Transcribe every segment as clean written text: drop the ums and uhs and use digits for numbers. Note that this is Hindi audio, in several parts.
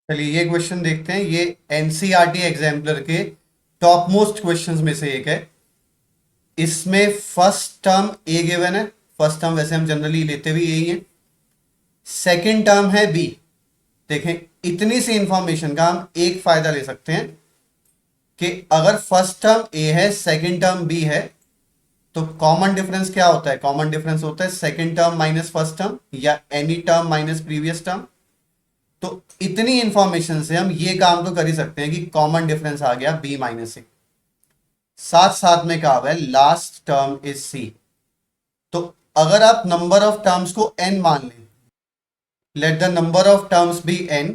चलिए ये क्वेश्चन देखते हैं। ये एनसीईआरटी एग्जाम्पलर के टॉप मोस्ट क्वेश्चंस में से एक है। इसमें फर्स्ट टर्म ए गिवन है। फर्स्ट टर्म वैसे हम जनरली लेते भी यही है। सेकंड टर्म है बी। देखें, इतनी सी इंफॉर्मेशन का हम एक फायदा ले सकते हैं कि अगर फर्स्ट टर्म ए है, सेकंड टर्म बी है, तो कॉमन डिफरेंस क्या होता है? कॉमन डिफरेंस होता है second term minus first term या any term minus previous term. तो इतनी इंफॉर्मेशन से हम ये काम तो कर ही सकते हैं कि कॉमन डिफरेंस आ गया बी माइनस ए। साथ साथ में कहा हुआ है लास्ट टर्म इज सी। तो अगर आप नंबर ऑफ टर्म्स को एन मान लें, let the number of terms be n,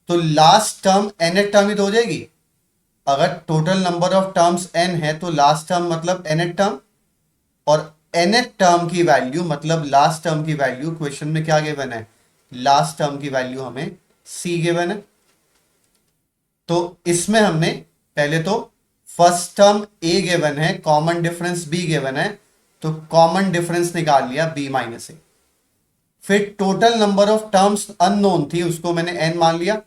तो लास्ट टर्म एन टर्म ही तो हो जाएगी। अगर total number of terms n है तो लास्ट टर्म मतलब एन टर्म, और एन टर्म की वैल्यू मतलब लास्ट टर्म की वैल्यू क्वेश्चन में क्या गिवन है? लास्ट टर्म की वैल्यू हमें सी गिवन है। तो इसमें हमने पहले तो फर्स्ट टर्म ए गिवन है, कॉमन डिफरेंस बी गिवन है, तो कॉमन डिफरेंस निकाल लिया बी माइनस ए। फिर total number of terms unknown थी, उसको मैंने एन मान लिया।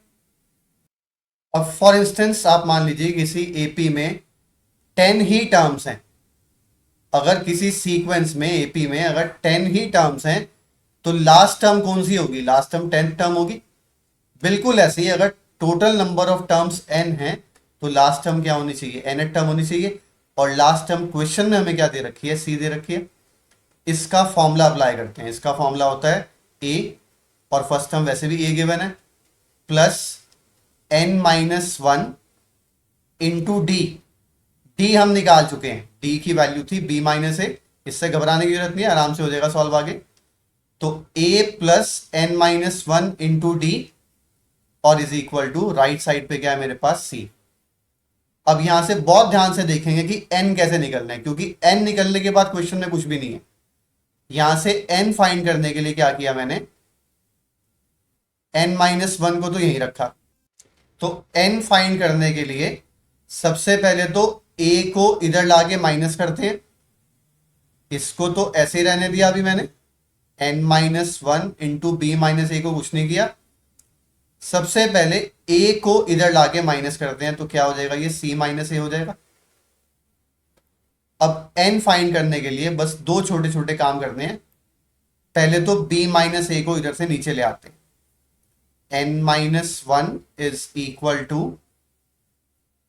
अब फॉर इंस्टेंस आप मान लीजिए किसी एपी में 10 ही टर्म्स हैं। अगर किसी सीक्वेंस में एपी में अगर 10 ही टर्म्स हैं तो लास्ट टर्म कौन सी होगी? लास्ट टर्म 10th टर्म होगी। बिल्कुल ऐसे ही अगर total number of terms n है तो लास्ट टर्म क्या होनी चाहिए? एन टर्म होनी चाहिए। और लास्ट टर्म क्वेश्चन में हमें क्या दे रखी है? सी दे रखी है। इसका फॉर्मूला अप्लाई करते हैं। इसका फॉर्मूला होता है ए, और फर्स्ट टर्म वैसे भी ए गिवन है, plus N minus one into d. D हम निकाल चुके हैं, डी की वैल्यू थी बी माइनस ए। इससे घबराने की जरूरत नहीं है, आराम से हो जाएगा सॉल्व आगे। तो A plus N minus one into D और is equal to right side पे क्या है मेरे पास? सी। अब यहां से बहुत ध्यान से देखेंगे कि एन कैसे निकलना है, क्योंकि एन निकलने के बाद क्वेश्चन में कुछ भी नहीं है। यहां से एन फाइंड करने के लिए क्या किया मैंने? एन माइनस वन को तो यहीं रखा। तो एन फाइंड करने के लिए सबसे पहले तो ए को इधर लाके माइनस करते हैं। इसको तो ऐसे ही रहने दिया अभी मैंने, N minus one into B minus A को कुछ नहीं किया। सबसे पहले ए को इधर लाके माइनस करते हैं, तो क्या हो जाएगा? ये सी माइनस ए हो जाएगा। अब एन फाइंड करने के लिए बस दो छोटे छोटे काम करने हैं। पहले तो बी माइनस ए को इधर से नीचे ले आते हैं। N minus one is equal to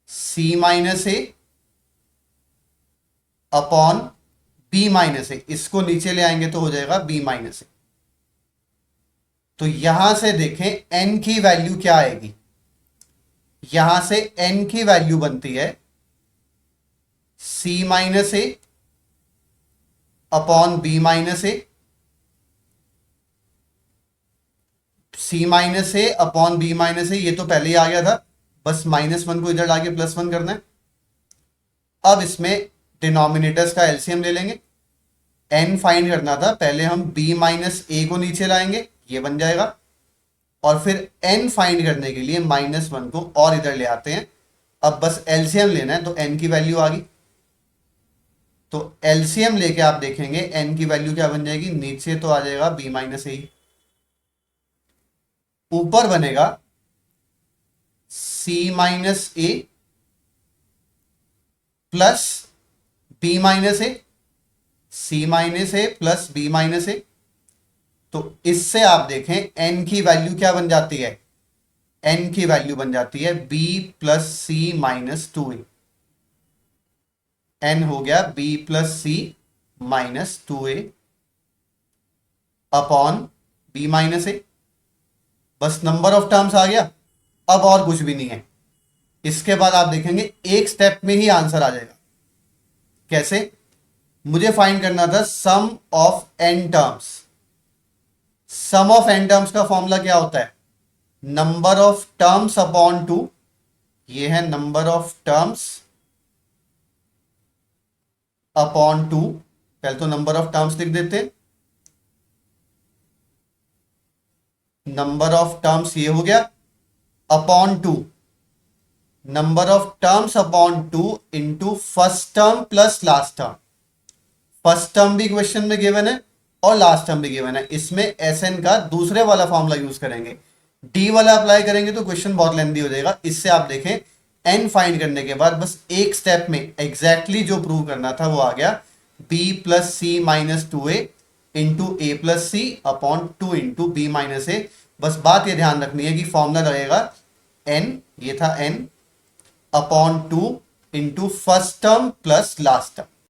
C minus A upon B minus A. इसको नीचे ले आएंगे तो हो जाएगा बी माइनस ए। तो यहां से देखें एन की वैल्यू क्या आएगी? यहां से एन की वैल्यू बनती है सी minus A upon B minus A. C minus A upon B minus ए, ये तो पहले ही आ गया था, बस माइनस वन को इधर लाके प्लस वन करना है। अब इसमें डिनोमिनेटर्स का एलसीएम ले लेंगे। एन फाइंड करना था, पहले हम बी माइनस ए को नीचे लाएंगे, ये बन जाएगा। और फिर एन फाइंड करने के लिए माइनस वन को और इधर ले आते हैं। अब बस एलसीएम लेना है, तो एन की वैल्यू आ गई। तो एलसीएम लेके आप देखेंगे एन की वैल्यू क्या बन जाएगी? नीचे तो आ जाएगा बी माइनस ए, ऊपर बनेगा सी माइनस ए प्लस बी माइनस ए। सी माइनस ए प्लस बी माइनस ए। तो इससे आप देखें एन की वैल्यू क्या बन जाती है? एन की वैल्यू बन जाती है B plus C minus two ए। एन हो गया B plus C minus two A upon B minus A. बस नंबर ऑफ टर्म्स आ गया, अब और कुछ भी नहीं है। इसके बाद आप देखेंगे एक स्टेप में ही आंसर आ जाएगा। कैसे? मुझे फाइंड करना था sum of N terms. Sum of N terms का फॉर्मूला क्या होता है? Number of terms upon two. ये है number of terms upon two. पहले तो नंबर ऑफ टर्म्स लिख देते। नंबर ऑफ टर्म्स ये हो गया, upon two number of terms upon two into first term plus last term. First term भी क्वेश्चन में गिवन है और लास्ट टर्म भी गिवन है। इसमें एस एन का दूसरे वाला फॉर्मूला यूज करेंगे। डी वाला अप्लाई करेंगे तो क्वेश्चन बहुत लेंदी हो जाएगा। इससे आप देखें एन फाइंड करने के बाद बस एक स्टेप में एग्जैक्टली जो प्रूव करना था वो आ गया, B plus C minus two A into A plus C upon two into B minus A. बस बात ये ध्यान रखनी है कि फॉर्मूला लगेगा एन, ये था n upon two into first term plus last term.